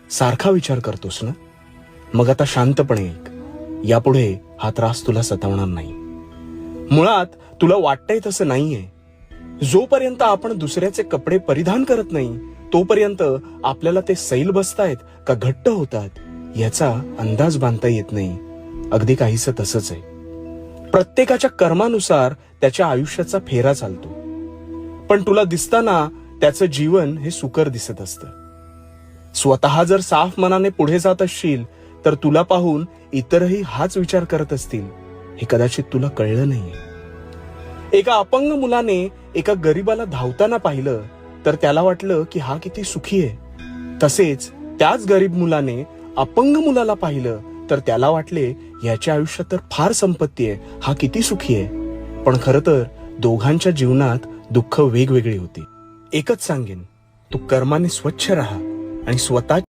सारखा विचार करतोस ना? मग आता शांतपणे ऐक. यापुढे हा त्रास तुला सतावणार नाही. मुळात तुला वाटतंय तसं नाहीये. जोपर्यंत आपण दुसऱ्याचे कपडे परिधान करत नाही तोपर्यंत आपल्याला ते सैल बसतायत का घट्ट होतात याचा अंदाज बांधता येत नाही. अगदी काहीसं तसंच आहे. प्रत्येकाच्या कर्मानुसार त्याच्या आयुष्याचा फेरा चालतो. पण तुला दिसताना त्याचं जीवन हे सुकर दिसत असतं. स्वतः जर साफ मनाने पुढे जात असशील तर तुला पाहून इतरही हाच विचार करत असतील हे कदाचित तुला कळलं नाहीये. एका अपंग मुलाने एका गरीबाला धावताना पाहिलं तर त्याला वाटलं की हा किती सुखी आहे. तसेच त्याच गरीब मुलाने अपंग मुलाला पाहिलं तर त्याला वाटले याच्या आयुष्यात तर फार संपत्ती आहे, हा किती सुखी आहे. पण खरं तर दोघांच्या जीवनात दुःख वेगवेगळी होती. एकच सांगेन, तू कर्माने स्वच्छ राहा आणि स्वतः